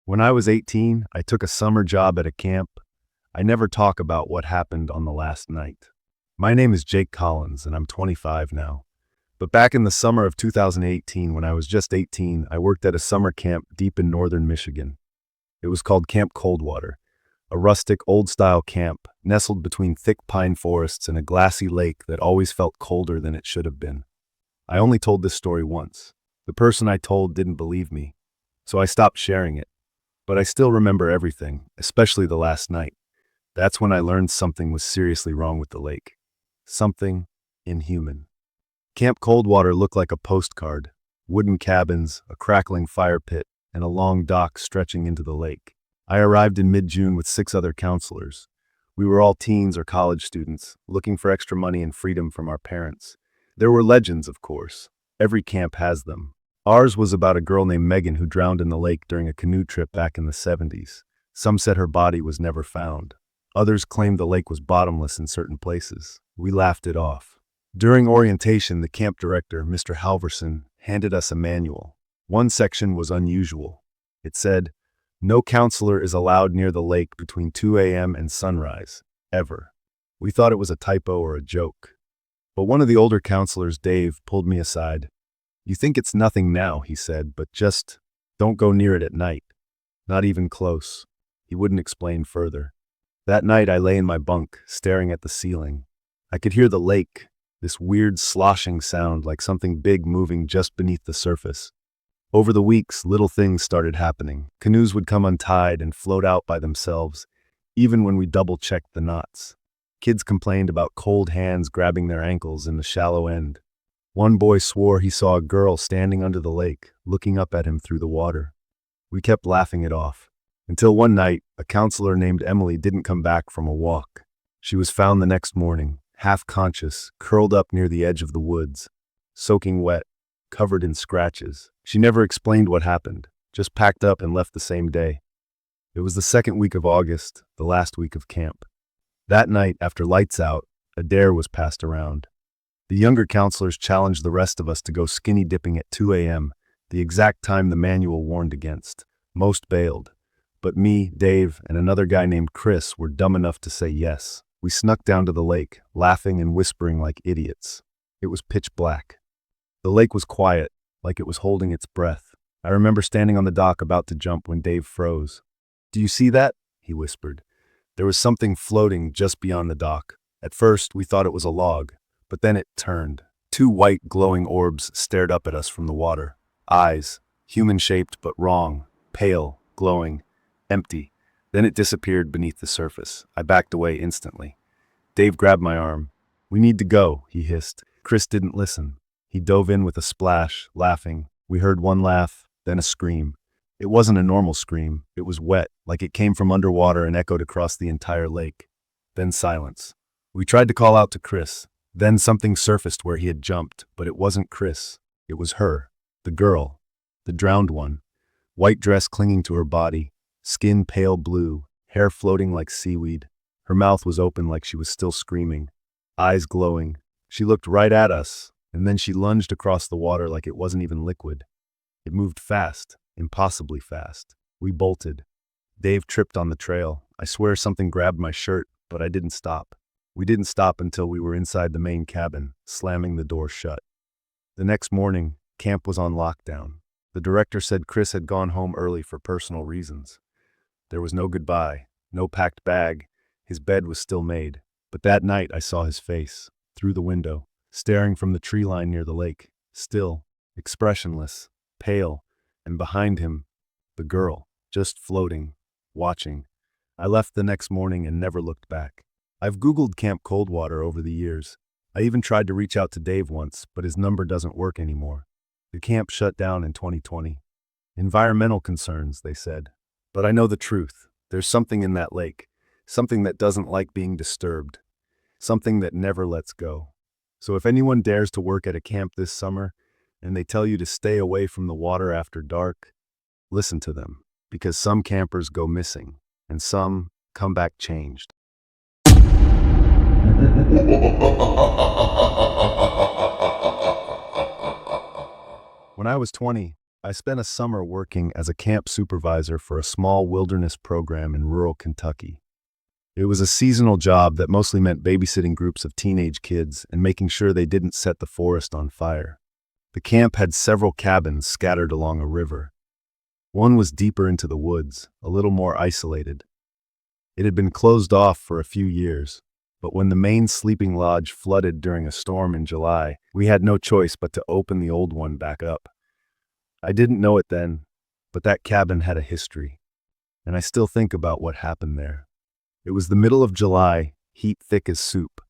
When I was 18, I took a summer job at a camp. I never talk about what happened on the last night. My name is Jake Collins, and I'm 25 now. But back in the summer of 2018, when I was just 18, I worked at a summer camp deep in northern Michigan. It was called Camp Coldwater, a rustic, old-style camp nestled between thick pine forests and a glassy lake that always felt colder than it should have been. I only told this story once. The person I told didn't believe me, so I stopped sharing it. But I still remember everything, especially the last night. That's when I learned something was seriously wrong with the lake. Something inhuman. Camp Coldwater looked like a postcard. Wooden cabins, a crackling fire pit, and a long dock stretching into the lake. I arrived in mid-June with 6 other counselors. We were all teens or college students, looking for extra money and freedom from our parents. There were legends, of course. Every camp has them. Ours was about a girl named Megan who drowned in the lake during a canoe trip back in the 70s. Some said her body was never found. Others claimed the lake was bottomless in certain places. We laughed it off. During orientation, the camp director, Mr. Halverson, handed us a manual. One section was unusual. It said, "No counselor is allowed near the lake between 2 a.m. and sunrise, ever." We thought it was a typo or a joke. But one of the older counselors, Dave, pulled me aside. "You think it's nothing now," he said, "but just don't go near it at night. Not even close." He wouldn't explain further. That night I lay in my bunk, staring at the ceiling. I could hear the lake, this weird sloshing sound like something big moving just beneath the surface. Over the weeks, little things started happening. Canoes would come untied and float out by themselves, even when we double-checked the knots. Kids complained about cold hands grabbing their ankles in the shallow end. One boy swore he saw a girl standing under the lake, looking up at him through the water. We kept laughing it off. Until one night, a counselor named Emily didn't come back from a walk. She was found the next morning, half conscious, curled up near the edge of the woods, soaking wet, covered in scratches. She never explained what happened, just packed up and left the same day. It was the second week of August, the last week of camp. That night, after lights out, a dare was passed around. The younger counselors challenged the rest of us to go skinny dipping at 2 a.m., the exact time the manual warned against. Most bailed. But me, Dave, and another guy named Chris were dumb enough to say yes. We snuck down to the lake, laughing and whispering like idiots. It was pitch black. The lake was quiet, like it was holding its breath. I remember standing on the dock about to jump when Dave froze. "Do you see that?" he whispered. There was something floating just beyond the dock. At first, we thought it was a log, but then it turned. 2 white, glowing orbs stared up at us from the water. Eyes, human-shaped but wrong, pale, glowing, empty. Then it disappeared beneath the surface. I backed away instantly. Dave grabbed my arm. "We need to go," he hissed. Chris didn't listen. He dove in with a splash, laughing. We heard one laugh, then a scream. It wasn't a normal scream. It was wet, like it came from underwater and echoed across the entire lake. Then silence. We tried to call out to Chris. Then something surfaced where he had jumped, but it wasn't Chris. It was her, the girl, the drowned one. White dress clinging to her body, skin pale blue, hair floating like seaweed. Her mouth was open like she was still screaming, eyes glowing. She looked right at us, and then she lunged across the water like it wasn't even liquid. It moved fast, impossibly fast. We bolted. Dave tripped on the trail. I swear something grabbed my shirt, but I didn't stop. We didn't stop until we were inside the main cabin, slamming the door shut. The next morning, camp was on lockdown. The director said Chris had gone home early for personal reasons. There was no goodbye, no packed bag. His bed was still made. But that night I saw his face, through the window, staring from the tree line near the lake, still, expressionless, pale, and behind him, the girl, just floating, watching. I left the next morning and never looked back. I've Googled Camp Coldwater over the years. I even tried to reach out to Dave once, but his number doesn't work anymore. The camp shut down in 2020. Environmental concerns, they said. But I know the truth. There's something in that lake, something that doesn't like being disturbed, something that never lets go. So if anyone dares to work at a camp this summer, and they tell you to stay away from the water after dark, listen to them, because some campers go missing, and some come back changed. was 20, I spent a summer working as a camp supervisor for a small wilderness program in rural Kentucky. It was a seasonal job that mostly meant babysitting groups of teenage kids and making sure they didn't set the forest on fire. The camp had several cabins scattered along a river. One was deeper into the woods, a little more isolated. It had been closed off for a few years, but when the main sleeping lodge flooded during a storm in July, we had no choice but to open the old one back up. I didn't know it then, but that cabin had a history, and I still think about what happened there. It was the middle of July, heat thick as soup.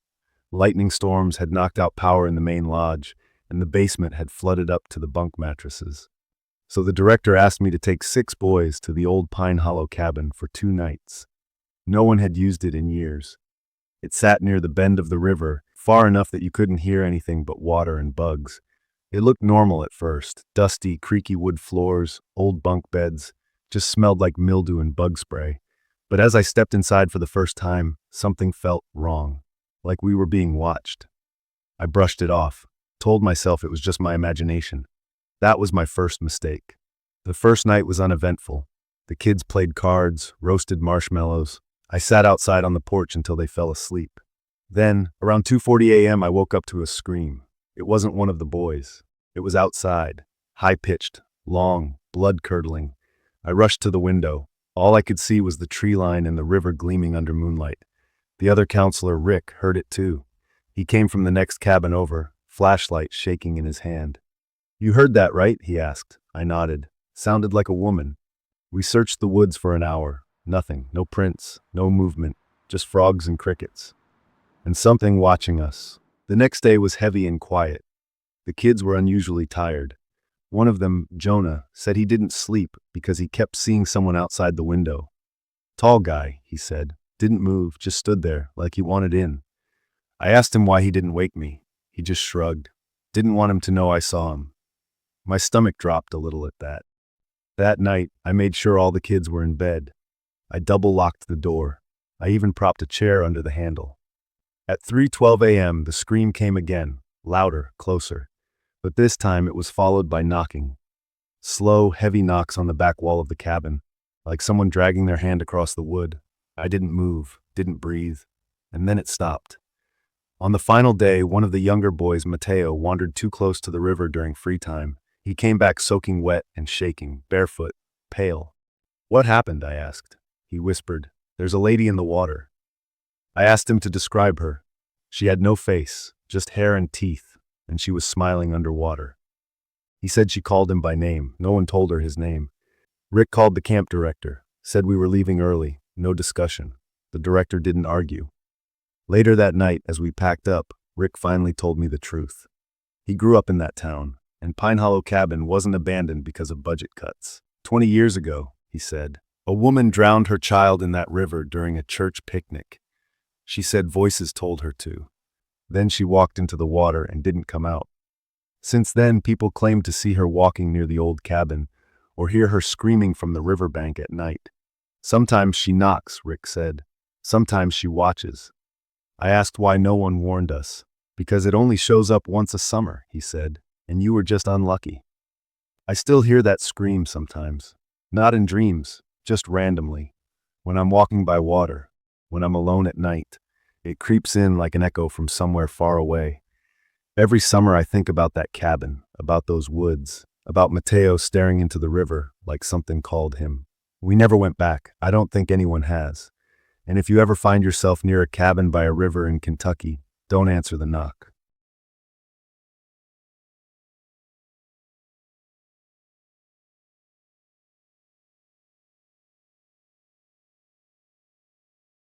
Lightning storms had knocked out power in the main lodge, and the basement had flooded up to the bunk mattresses. So the director asked me to take 6 boys to the old Pine Hollow cabin for 2 nights. No one had used it in years. It sat near the bend of the river, far enough that you couldn't hear anything but water and bugs. It looked normal at first, dusty, creaky wood floors, old bunk beds, just smelled like mildew and bug spray. But as I stepped inside for the first time, something felt wrong, like we were being watched. I brushed it off, told myself it was just my imagination. That was my first mistake. The first night was uneventful. The kids played cards, roasted marshmallows. I sat outside on the porch until they fell asleep. Then, around 2:40 a.m., I woke up to a scream. It wasn't one of the boys. It was outside, high-pitched, long, blood-curdling. I rushed to the window. All I could see was the tree line and the river gleaming under moonlight. The other counselor, Rick, heard it too. He came from the next cabin over, flashlight shaking in his hand. "You heard that, right?" he asked. I nodded. Sounded like a woman. We searched the woods for an hour. Nothing, no prints, no movement, just frogs and crickets. And something watching us. The next day was heavy and quiet. The kids were unusually tired. One of them, Jonah, said he didn't sleep because he kept seeing someone outside the window. "Tall guy," he said. Didn't move, just stood there, like he wanted in. I asked him why he didn't wake me. He just shrugged. Didn't want him to know I saw him. My stomach dropped a little at that. That night, I made sure all the kids were in bed. I double-locked the door. I even propped a chair under the handle. At 3:12 a.m., the scream came again, louder, closer. But this time it was followed by knocking. Slow, heavy knocks on the back wall of the cabin, like someone dragging their hand across the wood. I didn't move, didn't breathe, and then it stopped. On the final day, one of the younger boys, Mateo, wandered too close to the river during free time. He came back soaking wet and shaking, barefoot, pale. "What happened?" I asked. He whispered, "There's a lady in the water." I asked him to describe her. She had no face, just hair and teeth, and she was smiling underwater. He said she called him by name. No one told her his name. Rick called the camp director, said we were leaving early. No discussion. The director didn't argue. Later that night, as we packed up, Rick finally told me the truth. He grew up in that town, and Pine Hollow Cabin wasn't abandoned because of budget cuts. 20 years ago, he said, a woman drowned her child in that river during a church picnic. She said voices told her to. Then she walked into the water and didn't come out. Since then, people claim to see her walking near the old cabin or hear her screaming from the riverbank at night. Sometimes she knocks, Rick said. Sometimes she watches. I asked why no one warned us. Because it only shows up once a summer, he said, and you were just unlucky. I still hear that scream sometimes. Not in dreams, just randomly. When I'm walking by water, when I'm alone at night, it creeps in like an echo from somewhere far away. Every summer I think about that cabin, about those woods, about Mateo staring into the river like something called him. We never went back. I don't think anyone has. And if you ever find yourself near a cabin by a river in Kentucky, don't answer the knock.